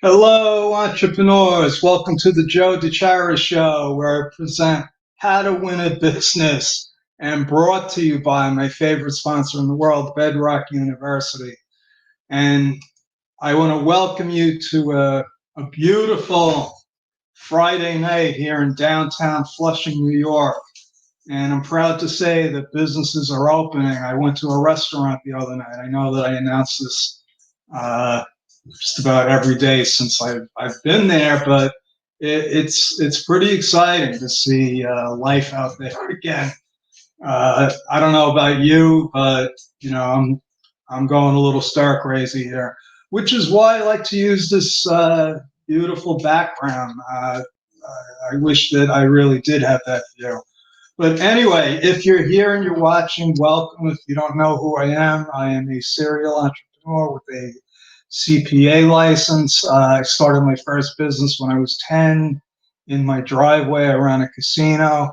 Hello, entrepreneurs. Welcome to the Joe DeChara Show, where I present how to win a business and brought to you by my favorite sponsor in the world, Bedrock University. And I want to welcome you to a beautiful Friday night here in downtown Flushing, New York. And I'm proud to say that businesses are opening. I went to a restaurant the other night. I know that I announced this uh, just about every day since I've been there, but it's pretty exciting to see life out there again. I don't know about you, but I'm going a little star crazy here, which is why I like to use this beautiful background. I wish that I really did have that view. But anyway, if you're here and you're watching, welcome. If you don't know who I am a serial entrepreneur with a CPA license. I started my first business when I was 10 in my driveway around a casino,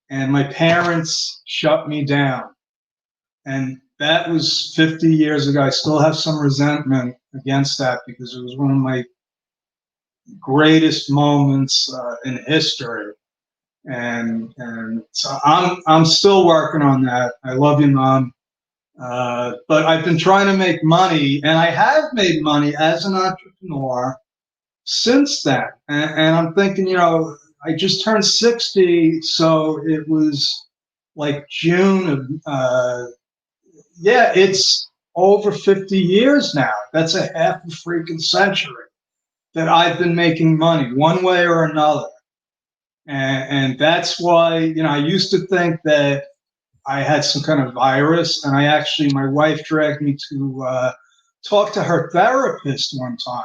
and my parents shut me down. And that was 50 years ago. I still have some resentment against that because it was one of my greatest moments in history. And so I'm still working on that. I love you, Mom. But I've been trying to make money, and I have made money as an entrepreneur since then. And I'm thinking, I just turned 60, so it was like June of, yeah, it's over 50 years now. That's a half a freaking century that I've been making money one way or another. And that's why, I used to think that I had some kind of virus, and my wife dragged me to talk to her therapist one time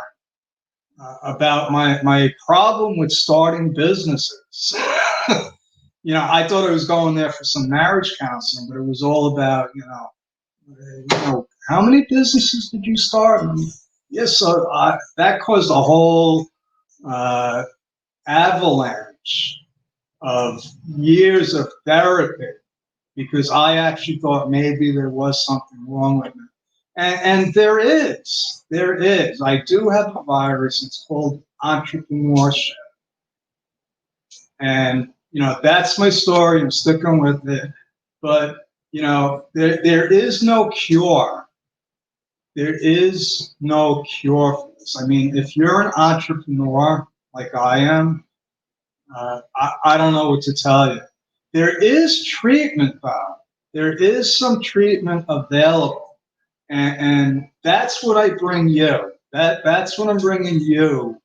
about my problem with starting businesses. I thought I was going there for some marriage counseling, but it was all about, how many businesses did you start? And yes, so that caused a whole uh, avalanche of years of therapy because I actually thought maybe there was something wrong with me. And there is. There is. I do have a virus. It's called entrepreneurship. And, that's my story. I'm sticking with it. But, there is no cure. There is no cure for this. I mean, if you're an entrepreneur like I am, I don't know what to tell you. There is treatment, though. There is some treatment available. And that's what I bring you. That's what I'm bringing you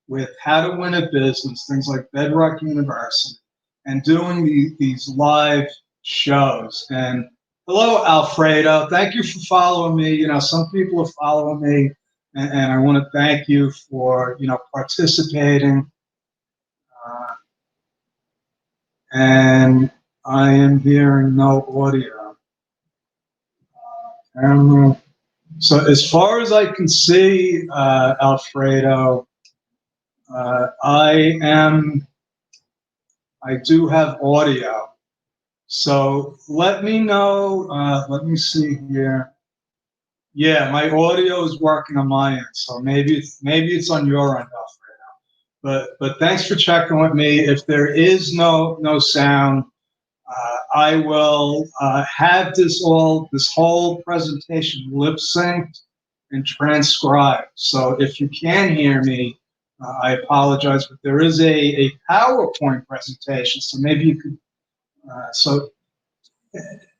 with how to win a business, things like Bedrock University, and doing these live shows. And hello, Alfredo. Thank you for following me. Some people are following me, and I want to thank you for, participating. Uh, and I am hearing no audio. I don't know. So as far as I can see, Alfredo, I do have audio. So let me know. Let me see here. Yeah, my audio is working on my end, so maybe it's on your end, Alfredo. But thanks for checking with me. If there is no sound, I will have this whole presentation lip synced and transcribed. So if you can hear me, I apologize, but there is a PowerPoint presentation, so maybe you could. So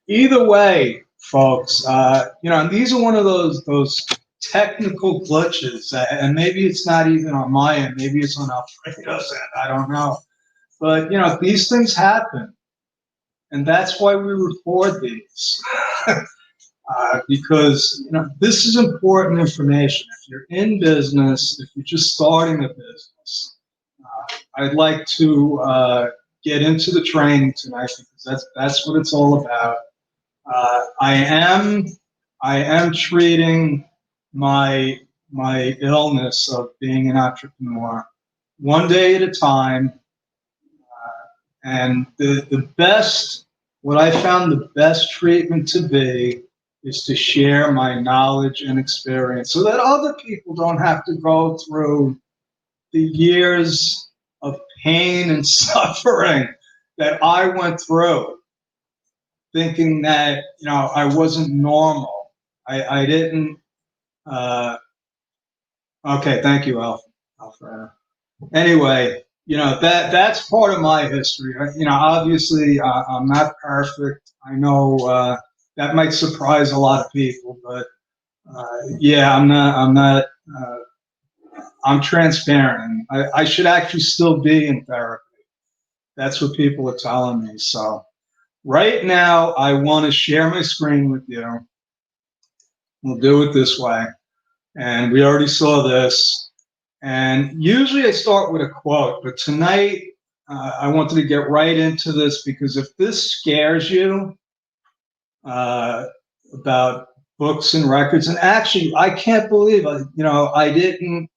either way, folks, these are one of those technical glitches, and maybe it's not even on my end, maybe it's on Alfredo's end. I don't know, but these things happen, and that's why we record these. Because this is important information. If you're in business, if you're just starting a business, I'd like to get into the training tonight because that's what it's all about. I am treating my illness of being an entrepreneur one day at a time, and the best, what I found the best treatment to be is to share my knowledge and experience so that other people don't have to go through the years of pain and suffering that I went through, thinking that, I wasn't normal. I didn't. Okay, thank you, Alfredo. Anyway, that's part of my history. Obviously, I'm not perfect. I know that might surprise a lot of people, but yeah, I'm not. I'm not. I'm transparent. I should actually still be in therapy. That's what people are telling me. So right now, I want to share my screen with you. We'll do it this way. And we already saw this. And usually I start with a quote, but tonight I wanted to get right into this because if this scares you about books and records, and actually I can't believe I didn't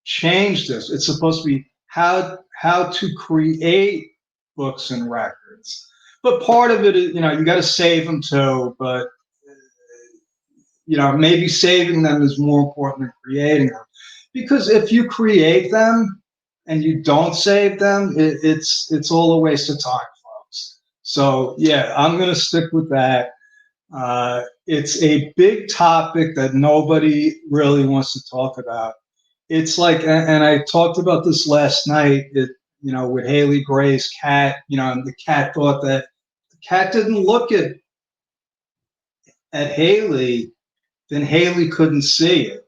change this. It's supposed to be how to create books and records. But part of it is, you got to save them too, but maybe saving them is more important than creating them. Because if you create them and you don't save them, it's all a waste of time, folks. So yeah, I'm going to stick with that. It's a big topic that nobody really wants to talk about. It's like, and I talked about this last night, with Haley Gray's cat, and the cat thought that the cat didn't look at Haley, then Haley couldn't see it.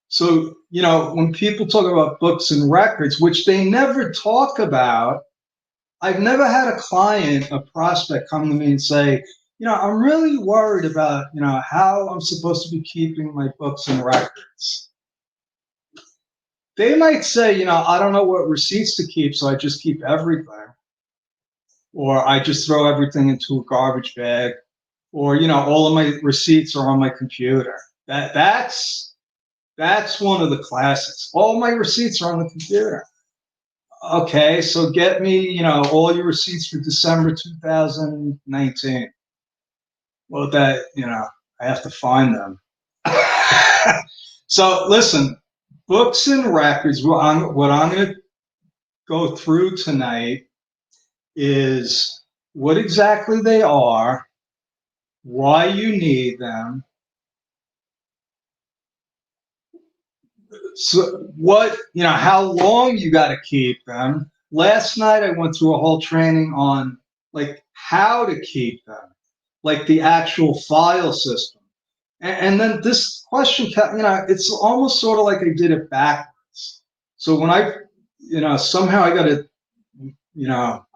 So, when people talk about books and records, which they never talk about, I've never had a client, a prospect come to me and say, I'm really worried about, how I'm supposed to be keeping my books and records. They might say, I don't know what receipts to keep, so I just keep everything. Or I just throw everything into a garbage bag. Or, all of my receipts are on my computer. That's one of the classics. All my receipts are on the computer. Okay, so get me, all your receipts for December 2019. Well, I have to find them. So listen, books and records, what I'm going to go through tonight is what exactly they are, why you need them, so how long you got to keep them. Last night I went through a whole training on like how to keep them, like the actual file system. And then this question, it's almost sort of like I did it backwards. So when somehow I got to,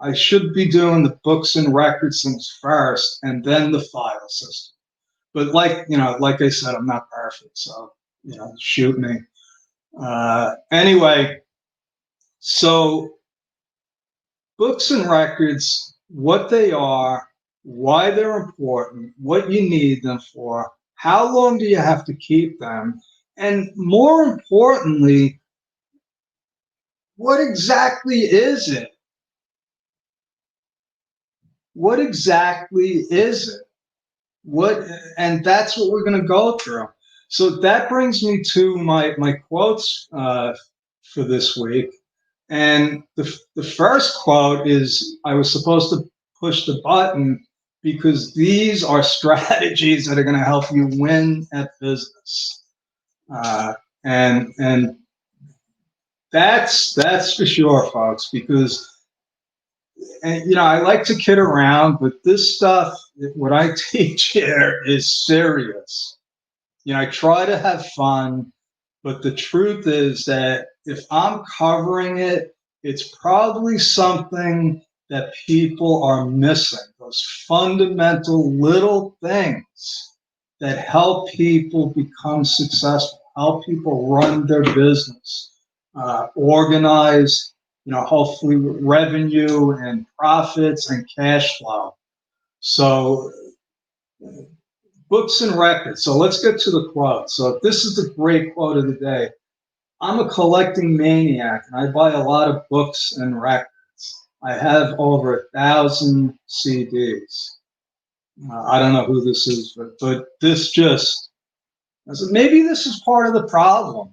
I should be doing the books and records things first and then the file system. But like I said, I'm not perfect. So, shoot me. Anyway, so books and records, what they are, why they're important, what you need them for, how long do you have to keep them, and more importantly, what exactly is it? What exactly is it? And that's what we're going to go through. So that brings me to my quotes for this week. And the first quote is, I was supposed to push the button because these are strategies that are going to help you win at business. And that's for sure, folks, because, I like to kid around, but this stuff, what I teach here is serious. I try to have fun, but the truth is that if I'm covering it, it's probably something that people are missing, those fundamental little things that help people become successful, help people run their business, organize, hopefully revenue and profits and cash flow. So books and records. So let's get to the quote. So this is the great quote of the day. I'm a collecting maniac, and I buy a lot of books and records. I have over 1,000 CDs. I don't know who this is, but this just, I said, maybe this is part of the problem.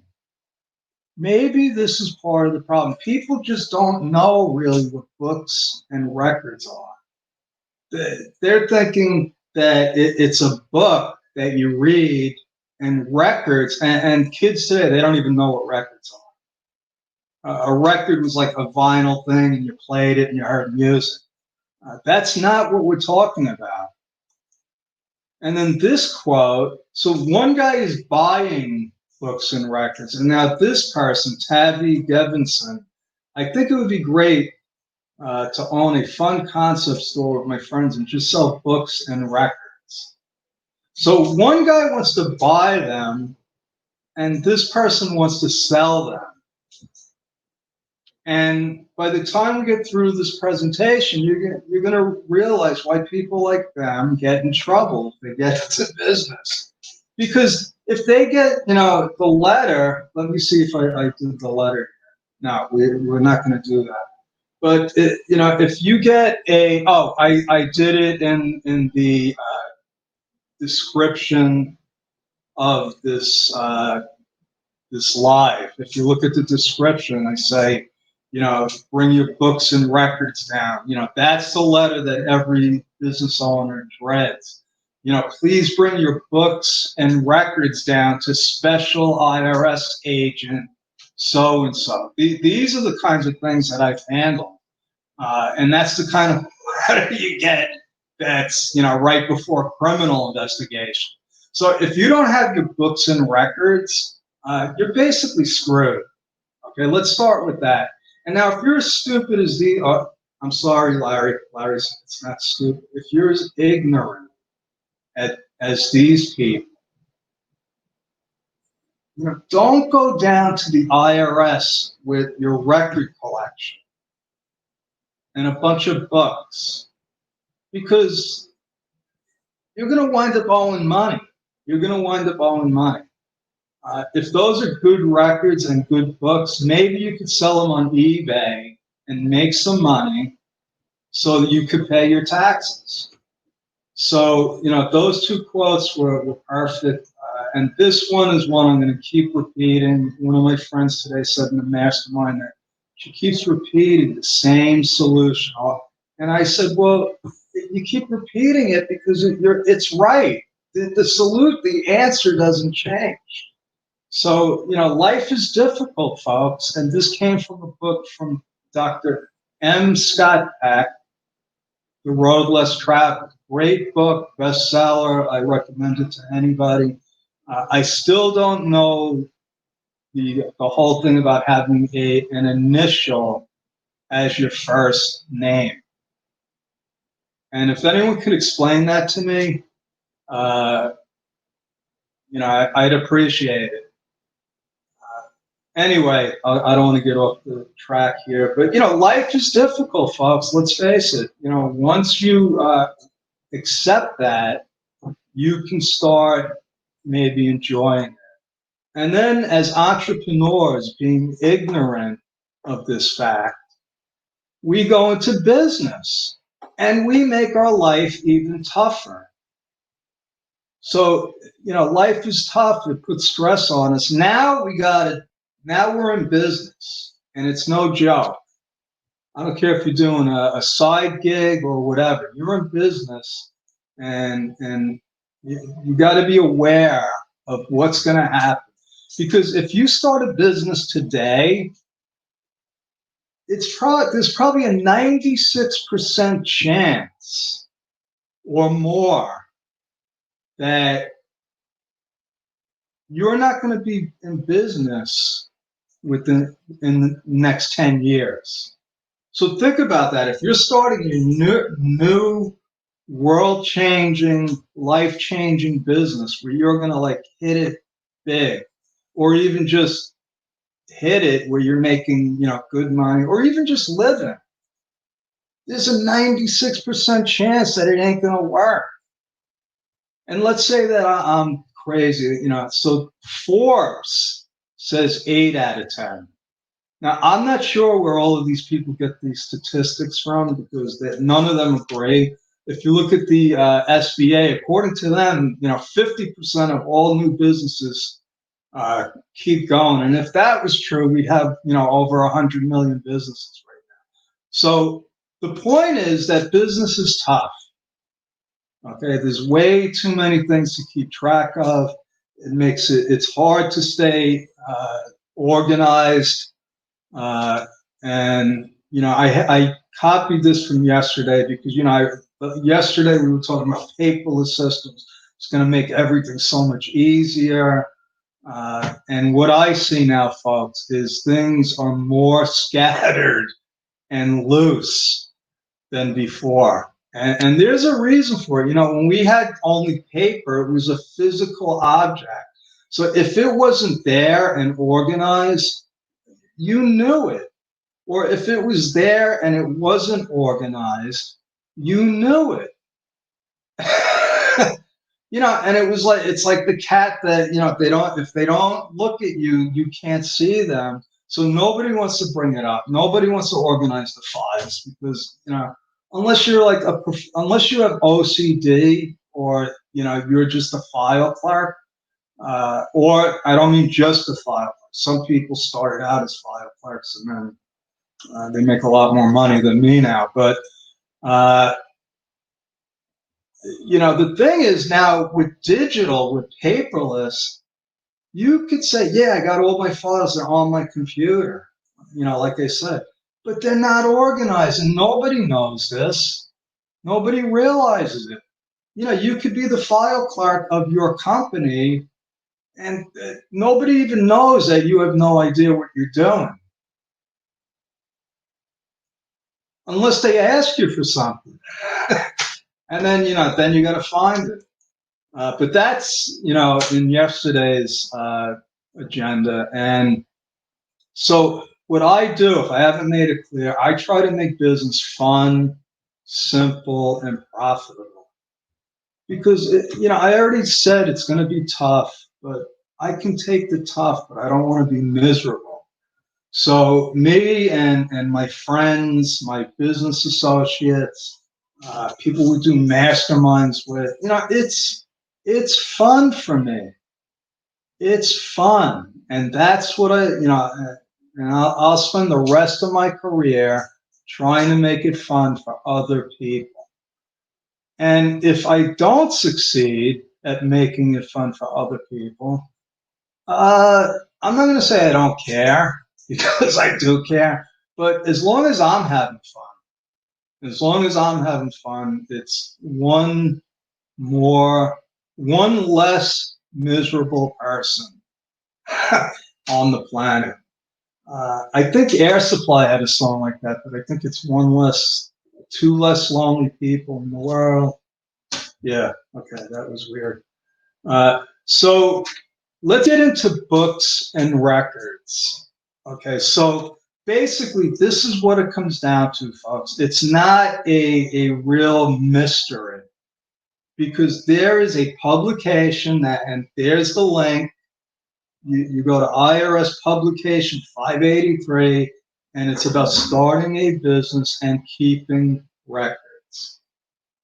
Maybe this is part of the problem. People just don't know really what books and records are. They're thinking that it's a book that you read, and records, and kids today, they don't even know what records are. A record was like a vinyl thing, and you played it and you heard music. That's not what we're talking about. And then this quote, so one guy is buying books and records, and now this person, Tavi Gevinson, I think it would be great to own a fun concept store with my friends and just sell books and records. So one guy wants to buy them, and this person wants to sell them. And by the time we get through this presentation, you're gonna realize why people like them get in trouble if they get into business. Because if they get, the letter, let me see if I did the letter. No, we're not going to do that. But, if you get I did it in the description of this live. If you look at the description, I say, bring your books and records down. That's the letter that every business owner dreads. Please bring your books and records down to special IRS agent so and so. These are the kinds of things that I've handled, and that's the kind of letter you get. That's right before criminal investigation. So if you don't have your books and records, you're basically screwed. Okay, let's start with that. And now, if you're as stupid as I'm sorry, Larry. Larry's, it's not stupid. If you're as ignorant as these people, don't go down to the IRS with your record collection and a bunch of books, because you're going to wind up owing money. You're going to wind up owing money. If those are good records and good books, maybe you could sell them on eBay and make some money so that you could pay your taxes. So, those two quotes were perfect. And this one is one I'm going to keep repeating. One of my friends today said in the mastermind that she keeps repeating the same solution. And I said, well, you keep repeating it because it's right. The answer doesn't change. So, life is difficult, folks. And this came from a book from Dr. M. Scott Peck, The Road Less Traveled. Great book, bestseller. I recommend it to anybody. I still don't know the whole thing about having an initial as your first name. And if anyone could explain that to me, I'd appreciate it. Anyway, I don't want to get off the track here, but life is difficult, folks. Let's face it. Once you accept that, you can start maybe enjoying it. And then, as entrepreneurs, being ignorant of this fact, we go into business and we make our life even tougher. So, life is tough. It puts stress on us. Now we're in business, and it's no joke. I don't care if you're doing a side gig or whatever. You're in business, and you got to be aware of what's going to happen. Because if you start a business today, there's probably a 96% chance or more that you're not going to be in business in the next 10 years. So think about that. If you're starting a new world-changing, life-changing business where you're going to hit it big, or even just hit it where you're making good money, or even just living, there's a 96% chance that it ain't going to work. And let's say that I'm crazy, so Forbes says 8 out of 10. Now, I'm not sure where all of these people get these statistics from, because none of them are great. if you look at the SBA, according to them, 50% of all new businesses keep going. And if that was true, we'd have, over 100 million businesses right now. So the point is that business is tough. Okay, there's way too many things to keep track of. It's hard to stay organized. And I copied this from yesterday because yesterday we were talking about paperless systems. It's going to make everything so much easier. And what I see now, folks, is things are more scattered and loose than before. And there's a reason for it. When we had only paper, it was a physical object. So if it wasn't there and organized, you knew it. Or if it was there and it wasn't organized, you knew it. And it's like the cat that, if they don't look at you, you can't see them. So nobody wants to bring it up. Nobody wants to organize the files because, unless you're unless you have OCD or, you're just a file clerk, or I don't mean just a file clerk. Some people started out as file clerks and then they make a lot more money than me now. But, the thing is now with digital, with paperless, you could say, yeah, I got all my files, they're on my computer, like I said, but they're not organized and nobody knows this. Nobody realizes it. You could be the file clerk of your company and nobody even knows that you have no idea what you're doing. Unless they ask you for something. And then, then you got to find it. But that's, in yesterday's agenda. And so what I do, if I haven't made it clear, I try to make business fun, simple, and profitable. Because, I already said it's going to be tough, but I can take the tough, but I don't want to be miserable. So me and my friends, my business associates, people we do masterminds with, it's fun for me. It's fun. And that's what and I'll spend the rest of my career trying to make it fun for other people. And if I don't succeed at making it fun for other people, I'm not going to say I don't care because I do care. But as long as I'm having fun, it's one less miserable person on the planet. I think Air Supply had a song like that, but I think it's two less lonely people in the world. Yeah, okay, that was weird. So let's get into books and records. Okay, so basically this is what it comes down to, folks. It's not a real mystery because there is a publication and there's the link. You go to IRS publication 583 and it's about starting a business and keeping records.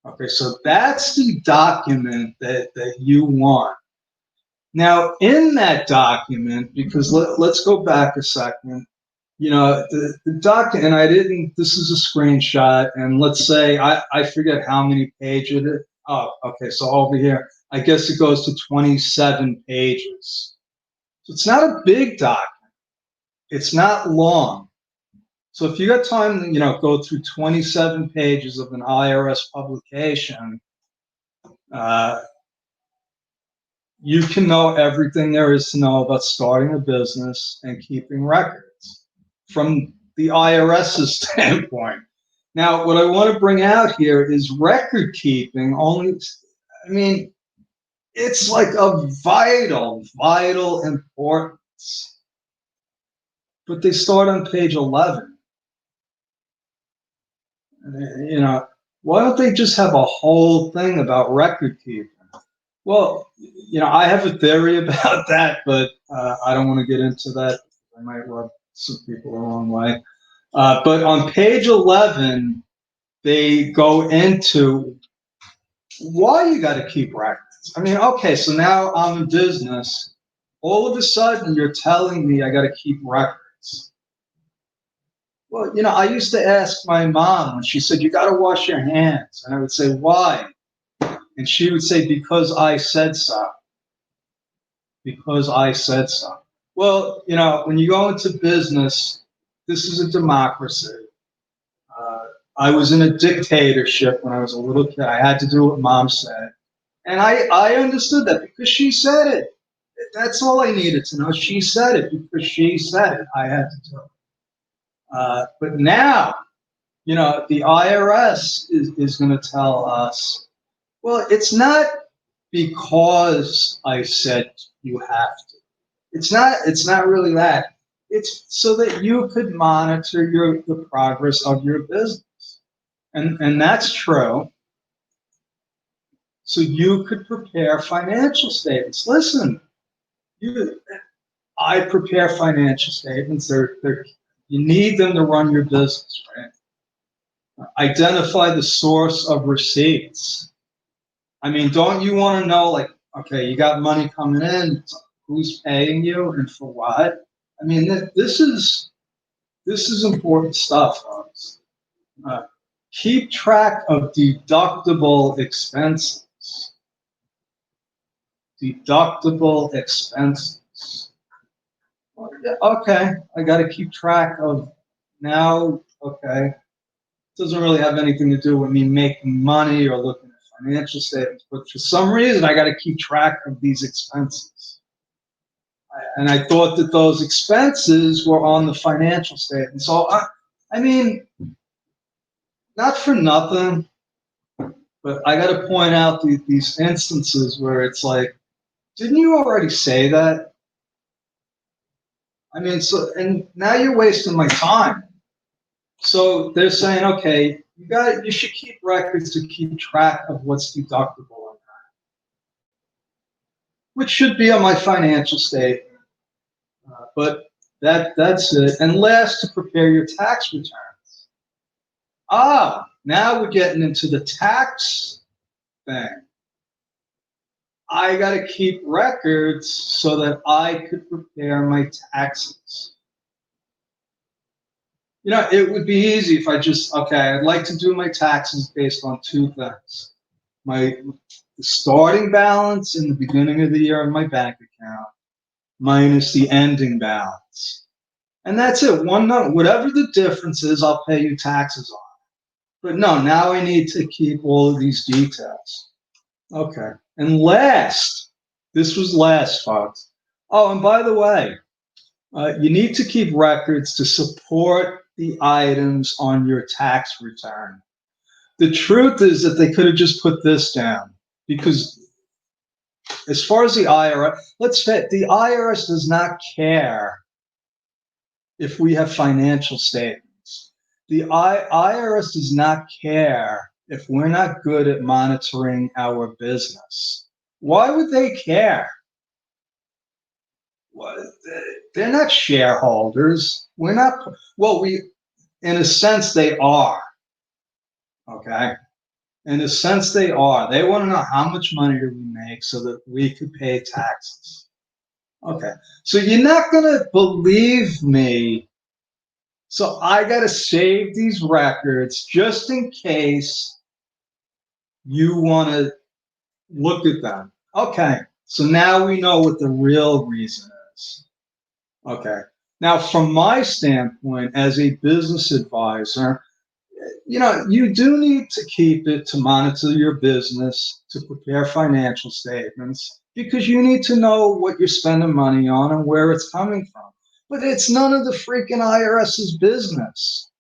Okay, so that's the document that you want. Now, in that document, because let's go back a second, the document, and this is a screenshot, and let's say, I forget how many pages it is. Oh, okay, so over here, I guess it goes to 27 pages. So it's not a big document. It's not long. So if you got time to, go through 27 pages of an IRS publication, you can know everything there is to know about starting a business and keeping records from the IRS's standpoint. Now, what I want to bring out here is record keeping it's like of vital importance. But they start on page 11. Why don't they just have a whole thing about record keeping? Well, I have a theory about that, but I don't want to get into that. I might rub some people the wrong way. But on page 11, they go into why you got to keep records? I mean, okay, so now I'm in business. All of a sudden, you're telling me I got to keep records. Well, I used to ask my mom when she said, "You got to wash your hands." And I would say, "Why?" And she would say, "Because I said so." Because I said so. Well, when you go into business, this is a democracy. Uh, I was in a dictatorship when I was a little kid. I had to do what mom said. And I understood that because she said it. That's all I needed to know. She said it because she said it. I had to do it. But now, the IRS is going to tell us, well, it's not because I said you have to. It's not really that. It's so that you could monitor the progress of your business. And that's true. So you could prepare financial statements. Listen, I prepare financial statements. You need them to run your business, right? Identify the source of receipts. I mean, don't you want to know, like, okay, you got money coming in, who's paying you and for what? I mean, this is important stuff, folks. Uh, Keep track of deductible expenses. Deductible expenses. Okay, I got to keep track of now. Okay, doesn't really have anything to do with me making money or looking at financial statements, but for some reason I got to keep track of these expenses. And I thought that those expenses were on the financial statement. So I mean, not for nothing, but I got to point out these instances where it's like, didn't you already say that? I mean, and now you're wasting my time. So they're saying, okay, you should keep records to keep track of what's deductible on that, which should be on my financial statement. But that's it. And last, to prepare your tax returns. Now we're getting into the tax thing. I got to keep records so that I could prepare my taxes. It would be easy if I'd like to do my taxes based on two things. The starting balance in the beginning of the year on my bank account minus the ending balance. And that's it. Whatever the difference is, I'll pay you taxes on. But no, now I need to keep all of these details. Okay. And this was last, folks. Oh, and by the way, you need to keep records to support the items on your tax return. The truth is that they could have just put this down because as far as the IRS, the IRS does not care if we have financial statements. The IRS does not care if we're not good at monitoring our business. Why would they care? They're not shareholders. We're not, well, in a sense, they are. Okay. In a sense, they are. They want to know how much money do we make so that we could pay taxes. Okay. So you're not going to believe me. So I got to save these records just in case you want to look at them. Okay. So now we know what the real reason is. Okay. Now, from my standpoint as a business advisor, you do need to keep it to monitor your business, to prepare financial statements, because you need to know what you're spending money on and where it's coming from. But it's none of the freaking IRS's business.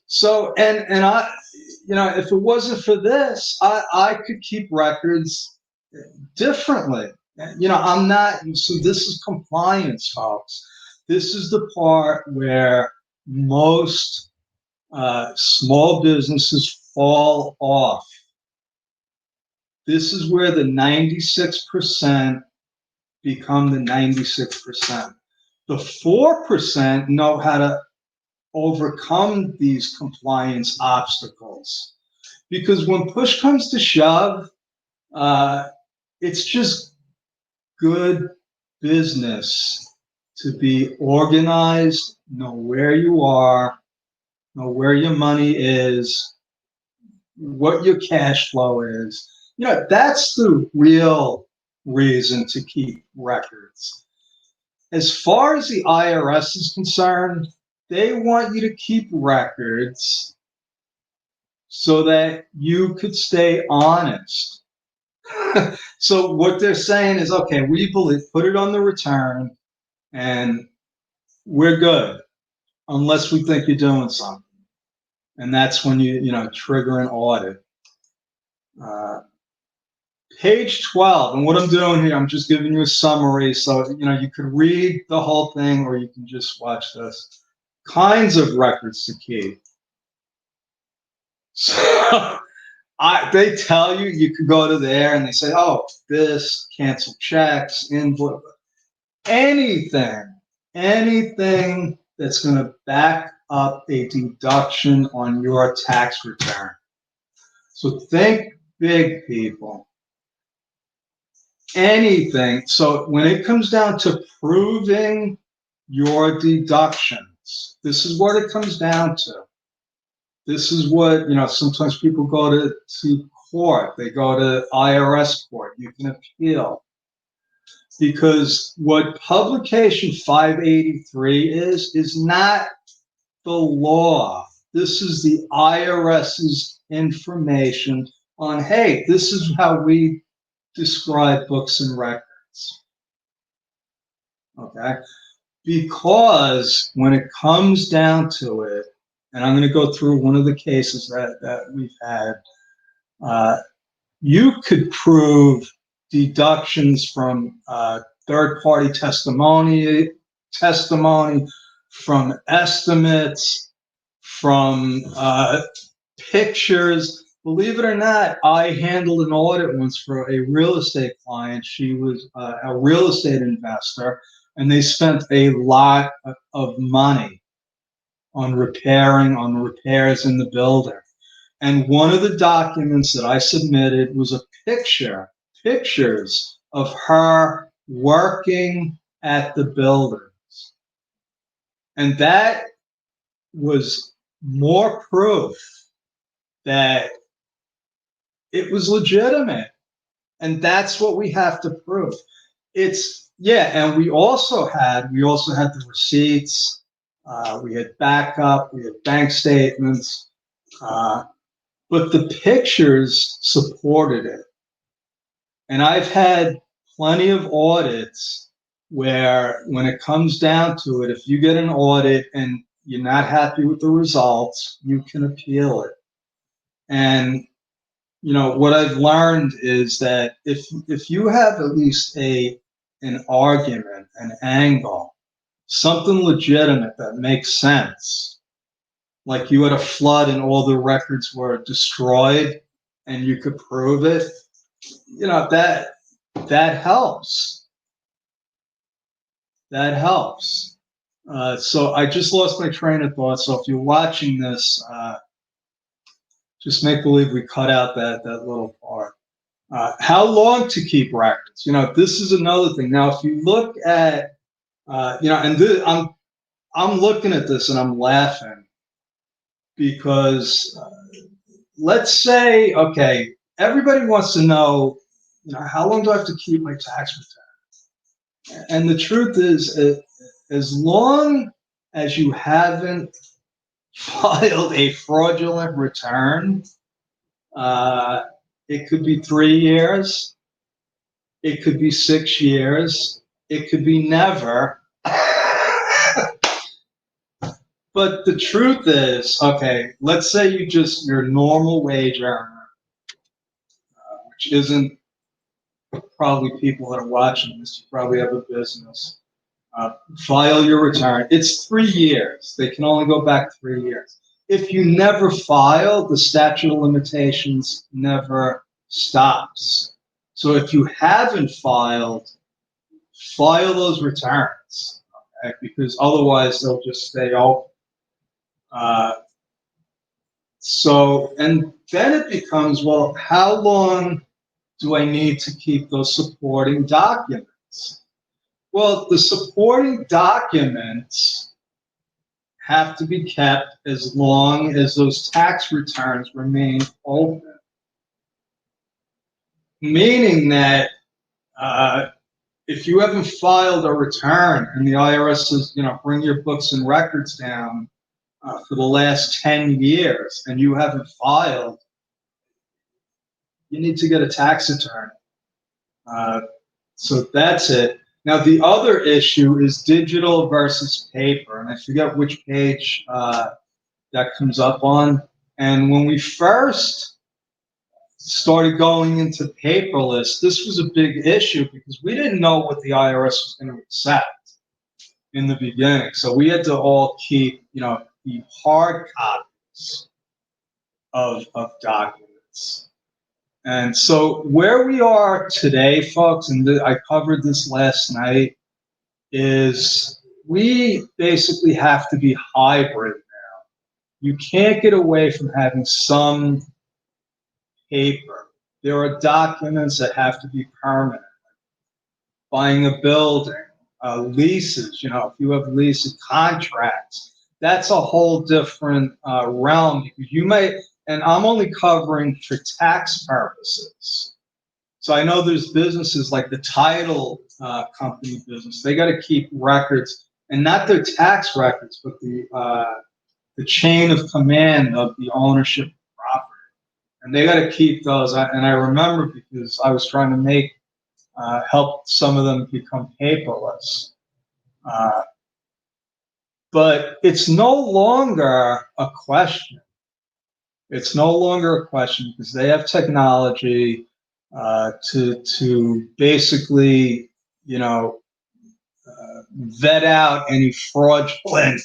So, and I, if it wasn't for this, I could keep records differently. I'm not, so this is compliance, folks. This is the part where most small businesses fall off. This is where the 96% become the 96%. The 4% know how to overcome these compliance obstacles Because when push comes to shove, it's just good business to be organized, know where you are, know where your money is, what your cash flow is. You know, that's the real reason to keep records. As far as the IRS is concerned, they want you to keep records so that you could stay honest. So what they're saying is, okay, we believe, put it on the return and we're good unless we think you're doing something. And that's when you trigger an audit. Page 12, and what I'm doing here, I'm just giving you a summary so you could read the whole thing or you can just watch this. Kinds of records to keep. So they tell you, you could go to there and they say, oh, this, cancel checks, invoice, anything that's going to back up a deduction on your tax return. So think big, people. Anything. So when it comes down to proving your deductions, this is what it comes down to. This is what, sometimes people go to court. They go to IRS court. You can appeal. Because what publication 583 is not the law. This is the IRS's information on, hey, this is how we describe books and records. Okay? Because when it comes down to it, and I'm going to go through one of the cases that we've had, you could prove deductions from third-party testimony, from estimates, from pictures. Believe it or not, I handled an audit once for a real estate client. She was a real estate investor, and they spent a lot of money on repairs in the building. And one of the documents that I submitted was a pictures of her working at the buildings. And that was more proof that it was legitimate. And that's what we have to prove. And we also had the receipts, we had backup, we had bank statements, but the pictures supported it. And I've had plenty of audits where when it comes down to it, if you get an audit and you're not happy with the results, you can appeal it. And what I've learned is that if you have at least an argument, an angle, something legitimate that makes sense, like you had a flood and all the records were destroyed and you could prove it, that helps. That helps. So I just lost my train of thought. So if you're watching this, just make believe we cut out that little part. How long to keep records? This is another thing. Now, if you look at, I'm looking at this and I'm laughing because let's say, okay, everybody wants to know, how long do I have to keep my tax return? And the truth is, as long as you haven't filed a fraudulent return, it could be 3 years, it could be 6 years, it could be never. But the truth is, okay, let's say you're a normal wage earner, which isn't probably people that are watching this, you probably have a business. File your return. It's 3 years. They can only go back 3 years. If you never file, the statute of limitations never stops. So if you haven't filed, file those returns, okay? Because otherwise they'll just stay open. So, and then it becomes, well, how long do I need to keep those supporting documents? Well, the supporting documents have to be kept as long as those tax returns remain open. Meaning that if you haven't filed a return and the IRS says, bring your books and records down for the last 10 years and you haven't filed, you need to get a tax return. So that's it. Now, the other issue is digital versus paper. And I forget which page that comes up on. And when we first started going into paperless, this was a big issue because we didn't know what the IRS was going to accept in the beginning. So we had to all keep, the hard copies of documents. And so where we are today, folks, and I covered this last night, is we basically have to be hybrid now. You can't get away from having some paper. There are documents that have to be permanent. Buying a building, leases, if you have leases, contracts, that's a whole different realm because you may, and I'm only covering for tax purposes. So I know there's businesses like the title company business. They got to keep records, and not their tax records, but the chain of command of the ownership of property. And they got to keep those. And I remember because I was trying to help some of them become paperless. But it's no longer a question. It's no longer a question because they have technology to basically, vet out any fraudulent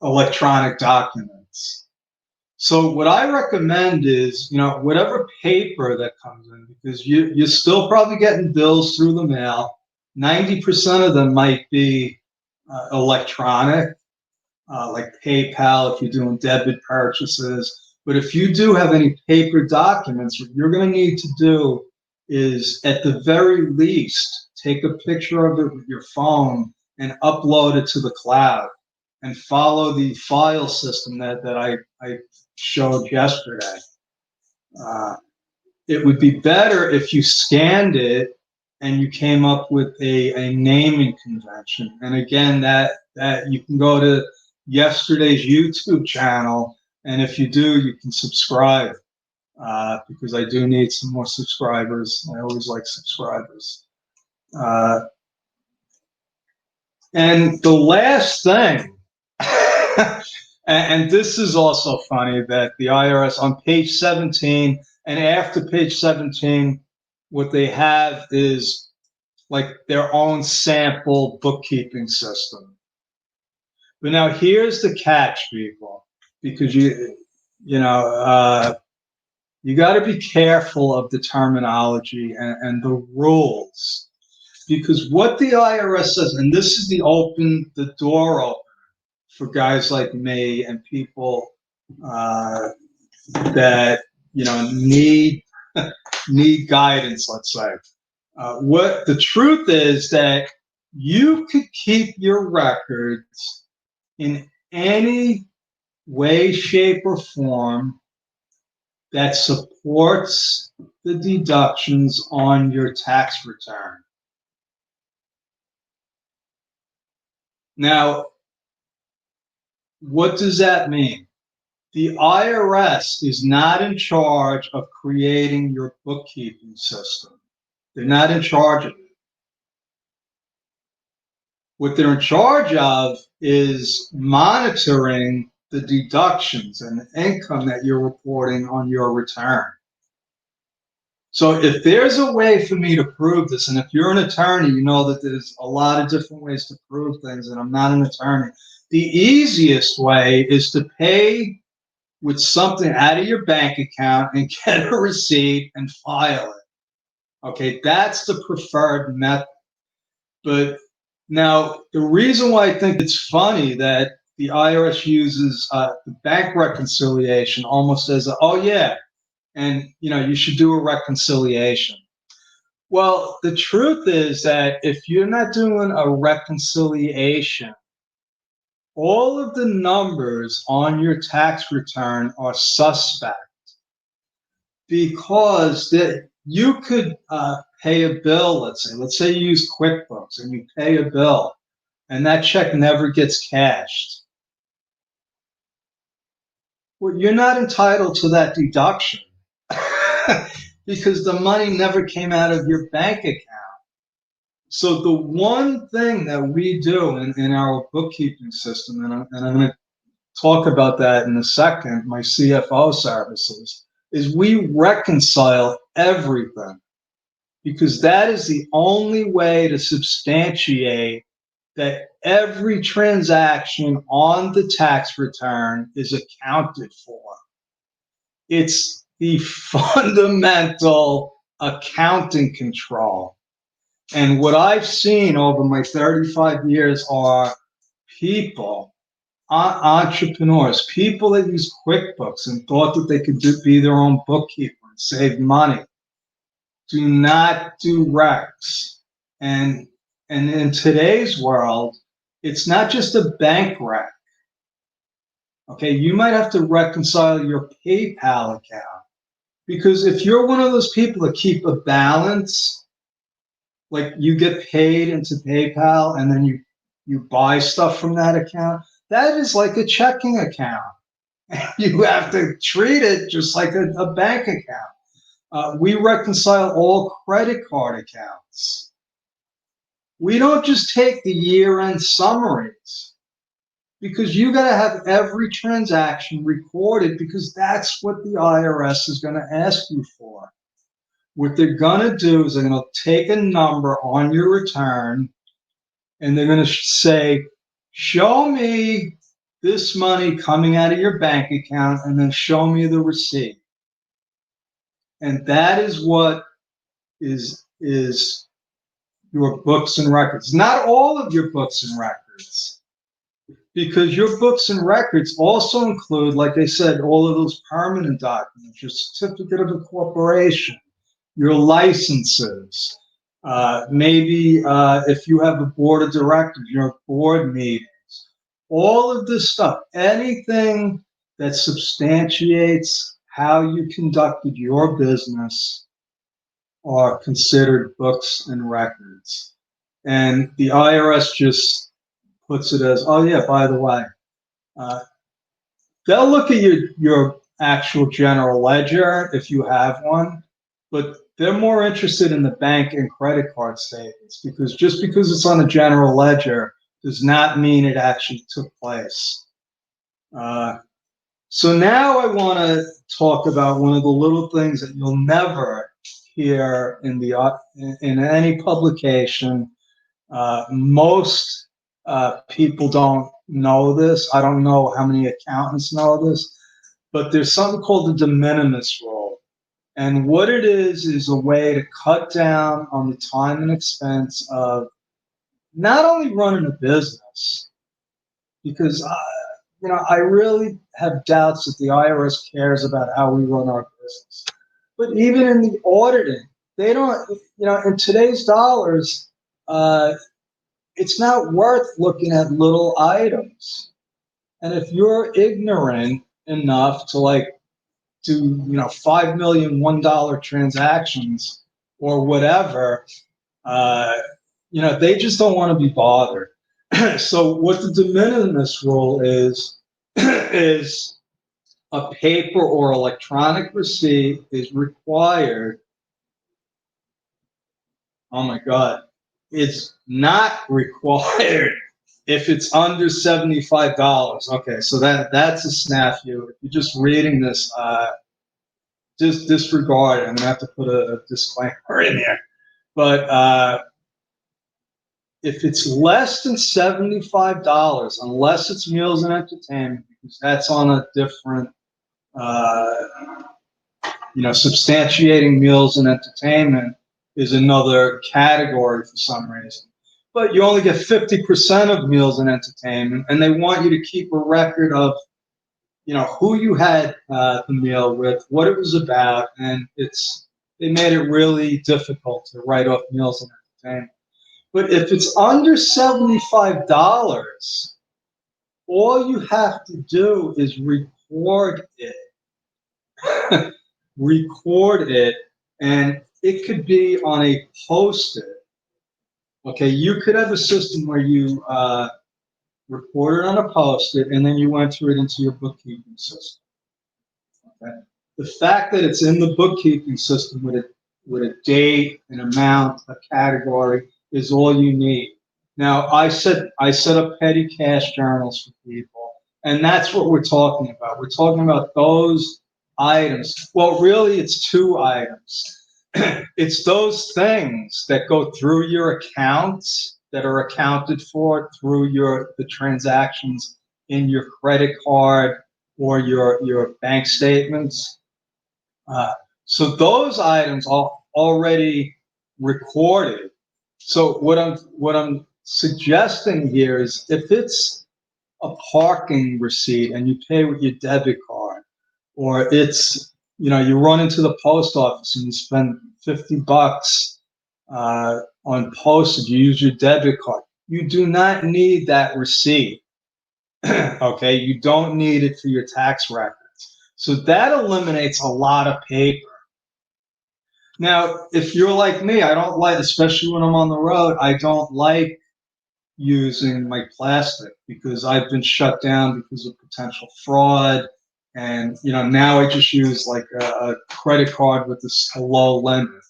electronic documents. So what I recommend is, whatever paper that comes in, because you're still probably getting bills through the mail. 90% of them might be electronic, like PayPal if you're doing debit purchases. But if you do have any paper documents, what you're going to need to do is, at the very least, take a picture of it with your phone and upload it to the cloud and follow the file system that I showed yesterday. It would be better if you scanned it and you came up with a naming convention. And again, that you can go to yesterday's YouTube channel, and if you do, you can subscribe because I do need some more subscribers. I always like subscribers. And the last thing, and this is also funny, that the IRS on page 17 and after page 17, what they have is like their own sample bookkeeping system. But now here's the catch, people, because you got to be careful of the terminology and the rules, because what the IRS says, and this is the door opener for guys like me and people that need guidance, let's say. What the truth is that you could keep your records in any way, shape, or form that supports the deductions on your tax return. Now, what does that mean? The IRS is not in charge of creating your bookkeeping system. They're not in charge of it. What they're in charge of is monitoring the deductions and the income that you're reporting on your return. So if there's a way for me to prove this, and if you're an attorney, you know that there's a lot of different ways to prove things, and I'm not an attorney. The easiest way is to pay with something out of your bank account and get a receipt and file it. Okay, that's the preferred method. But now, the reason why I think it's funny that the IRS uses the bank reconciliation almost as a, oh yeah, and you should do a reconciliation. Well, the truth is that if you're not doing a reconciliation, all of the numbers on your tax return are suspect, because you could pay a bill, let's say you use QuickBooks and you pay a bill and that check never gets cashed. Well, you're not entitled to that deduction because the money never came out of your bank account. So the one thing that we do in our bookkeeping system, and I'm going to talk about that in a second, my CFO services, is we reconcile everything, because that is the only way to substantiate that every transaction on the tax return is accounted for. It's the fundamental accounting control. And what I've seen over my 35 years are people, entrepreneurs, people that use QuickBooks and thought that they could be their own bookkeeper and save money. Do not do recs. And in today's world, it's not just a bank rec. Okay, you might have to reconcile your PayPal account, because if you're one of those people that keep a balance, like you get paid into PayPal and then you buy stuff from that account, that is like a checking account. You have to treat it just like a bank account. We reconcile all credit card accounts. We don't just take the year-end summaries, because you got to have every transaction recorded, because that's what the IRS is going to ask you for. What they're going to do is they're going to take a number on your return and they're going to say, show me this money coming out of your bank account, and then show me the receipt. And that is what is your books and records. Not all of your books and records, because your books and records also include, like I said, all of those permanent documents, your certificate of incorporation, your licenses, maybe if you have a board of directors, your board meetings, all of this stuff, anything that substantiates how you conducted your business are considered books and records. And the IRS just puts it as, oh yeah, by the way, they'll look at your actual general ledger if you have one, but they're more interested in the bank and credit card statements, because just because it's on the general ledger does not mean it actually took place. So now I want to talk about one of the little things that you'll never hear in any publication. Most people don't know this. I don't know how many accountants know this, but there's something called the de minimis rule. And what it is a way to cut down on the time and expense of not only running a business, because I really have doubts that the IRS cares about how we run our business. But even in the auditing, they don't, in today's dollars, it's not worth looking at little items. And if you're ignorant enough to do $5 million $1 transactions or whatever, they just don't want to be bothered. So what the de minimis rule is is a paper or electronic receipt is required. Oh my God, it's not required if it's under $75. Okay, so that's a snafu. If you're just reading this, just disregard it. I'm gonna have to put a disclaimer in here. But if it's less than $75, unless it's meals and entertainment, because that's on a different, substantiating meals and entertainment is another category for some reason. but you only get 50% of meals and entertainment, and they want you to keep a record of, who you had the meal with, what it was about, and they made it really difficult to write off meals and entertainment. But if it's under $75, all you have to do is record it. Record it, and it could be on a post-it. Okay, you could have a system where you record it on a post-it, and then you enter it into your bookkeeping system. Okay, the fact that it's in the bookkeeping system with a date, an amount, a category is all you need. Now, I set up petty cash journals for people, and that's what we're talking about. We're talking about those items. Well, really, it's two items. It's those things that go through your accounts that are accounted for through the transactions in your credit card or your bank statements. So those items are already recorded. So what I'm suggesting here is, if it's a parking receipt and you pay with your debit card, or it's, you run into the post office and you spend $50 on postage, you use your debit card, you do not need that receipt. Okay, you don't need it for your tax records. So that eliminates a lot of paper. Now, if you're like me, I don't like, especially when I'm on the road, I don't like using my plastic, because I've been shut down because of potential fraud. And, now I just use like a credit card with a low limit.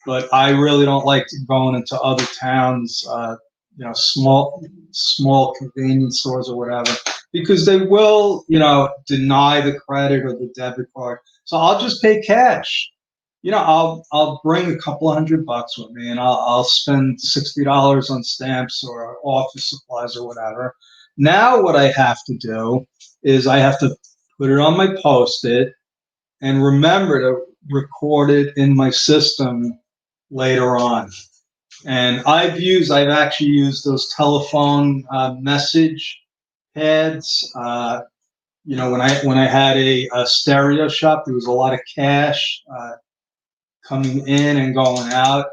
But I really don't like going into other towns, small convenience stores or whatever, because they will, deny the credit or the debit card. So I'll just pay cash. I'll bring a couple of $100 with me, and I'll spend $60 on stamps or office supplies or whatever. Now what I have to do is I have to put it on my Post-it and remember to record it in my system later on. And I've actually used those telephone message pads. When I had a stereo shop, there was a lot of cash coming in and going out,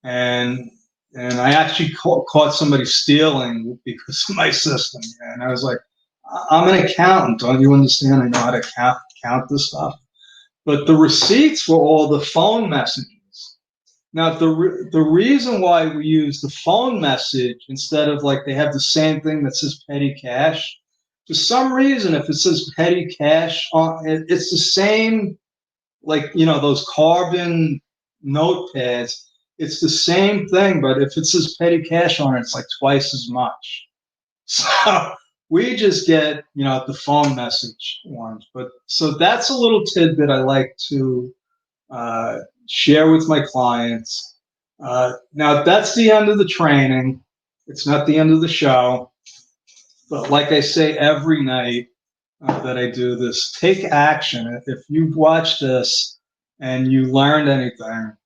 and I actually caught somebody stealing because of my system. And I was like, I'm an accountant, don't you understand? I know how to count this stuff. But the receipts were all the phone messages. Now, the reason why we use the phone message instead of, like, they have the same thing that says petty cash, for some reason, if it says petty cash on it, it's the same, like, those carbon notepads, it's the same thing, but if it says petty cash on it, it's like twice as much. So we just get, the phone message ones. But so that's a little tidbit I like to share with my clients. Now, that's the end of the training. It's not the end of the show. But like I say every night that I do this, take action. If you've watched this and you learned anything,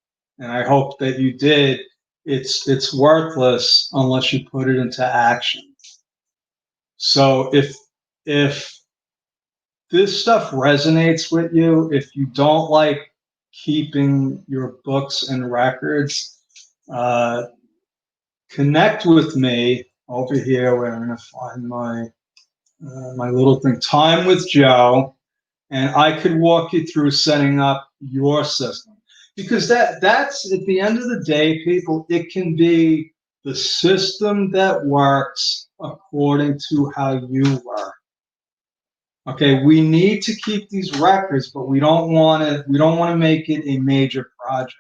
and I hope that you did, it's worthless unless you put it into action. So if this stuff resonates with you, if you don't like keeping your books and records, connect with me over here where I'm going to find my little thing, Time with Joe, and I could walk you through setting up your system. Because that's at the end of the day, people, it can be the system that works according to how you work. Okay, we need to keep these records, but we don't want to make it a major project.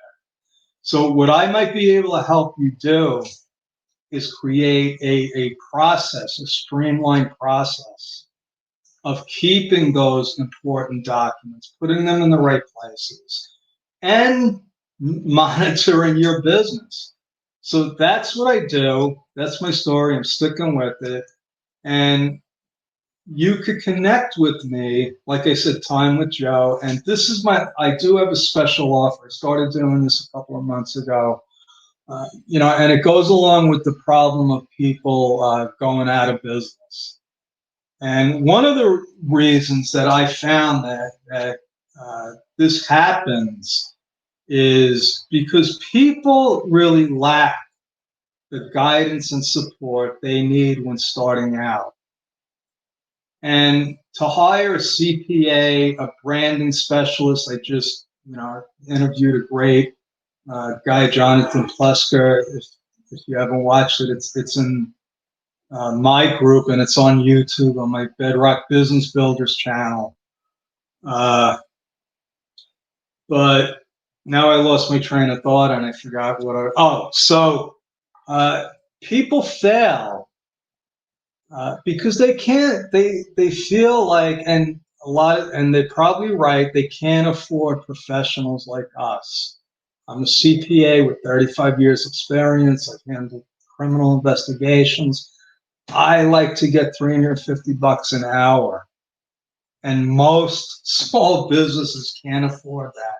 So what I might be able to help you do is create a process, a streamlined process of keeping those important documents, putting them in the right places, and monitoring your business. So that's what I do. That's my story. I'm sticking with it. And you could connect with me, like I said, Time with Joe. And this is I do have a special offer. I started doing this a couple of months ago, And it goes along with the problem of people going out of business. And one of the reasons that I found that this happens is because people really lack the guidance and support they need when starting out. And to hire a CPA, a branding specialist, I just interviewed a great guy, Jonathan Plesker. If you haven't watched it, it's in my group, and it's on YouTube on my Bedrock Business Builders channel. But now I lost my train of thought and I forgot people fail because they can't, they feel like, and they're probably right, they can't afford professionals like us. I'm a CPA with 35 years experience. I've handled criminal investigations. I like to get $350 an hour. And most small businesses can't afford that.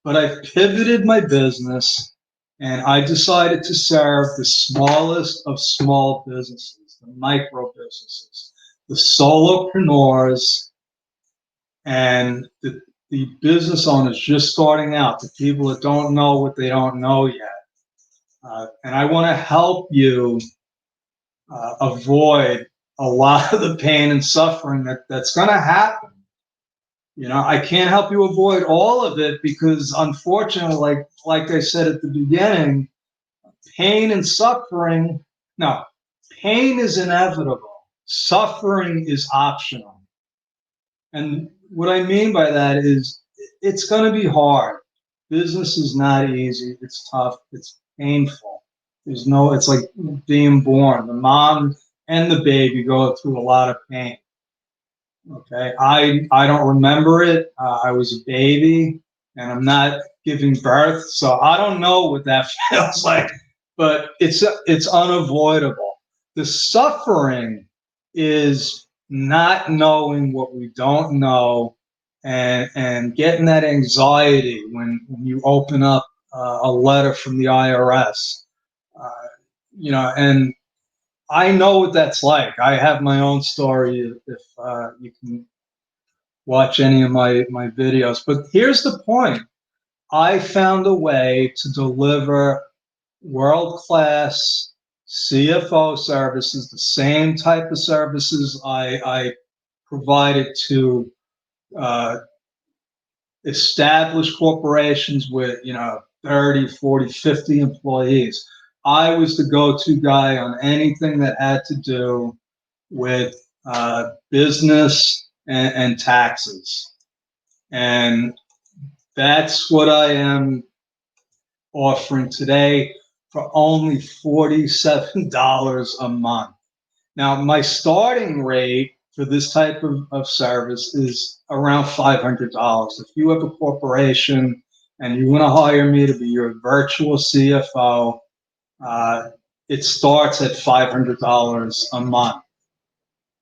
But I've pivoted my business and I decided to serve the smallest of small businesses, the micro businesses, the solopreneurs, and the business owners just starting out, the people that don't know what they don't know yet. And I want to help you avoid a lot of the pain and suffering that's going to happen. I can't help you avoid all of it because, unfortunately, like I said at the beginning, pain and suffering, no, pain is inevitable. Suffering is optional. And what I mean by that is it's going to be hard. Business is not easy. It's tough. It's painful. It's like being born. The mom and the baby go through a lot of pain. Okay, I don't remember it. I was a baby, and I'm not giving birth, so I don't know what that feels like. But it's unavoidable. The suffering is not knowing what we don't know, and getting that anxiety when you open up a letter from the IRS. And I know what that's like. I have my own story. If you can watch any of my videos. But here's the point. I found a way to deliver world-class CFO services, the same type of services I provided to established corporations with 30, 40, 50 employees. I was the go-to guy on anything that had to do with business and taxes. And that's what I am offering today for only $47 a month. Now, my starting rate for this type of service is around $500. If you have a corporation and you want to hire me to be your virtual CFO, it starts at $500 a month.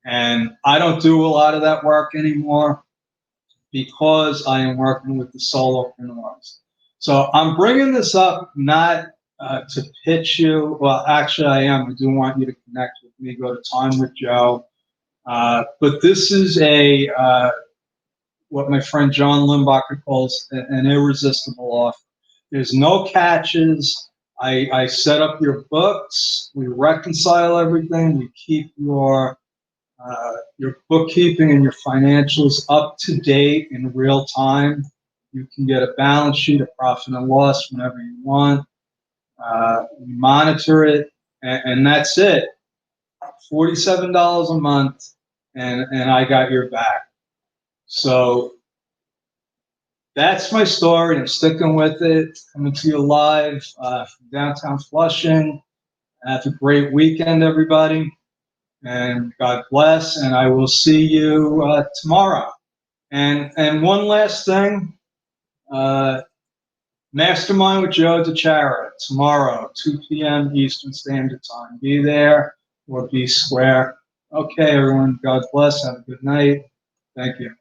And I don't do a lot of that work anymore because I am working with the solopreneurs. So I'm bringing this up not to pitch you. Well, actually, I am. I do want you to connect with me. Go to Time with Joe. But this is what my friend John Limbacher calls an irresistible offer. There's no catches. I set up your books. We reconcile everything. We keep your bookkeeping and your financials up to date in real time. You can get a balance sheet, a profit and loss whenever you want. We monitor it, and that's it. $47 a month, and I got your back. So that's my story. I'm sticking with it. Coming to you live from downtown Flushing. Have a great weekend, everybody. And God bless, and I will see you tomorrow. And one last thing, Mastermind with Joe DeChara tomorrow, 2 p.m. Eastern Standard Time. Be there or be square. Okay, everyone. God bless. Have a good night. Thank you.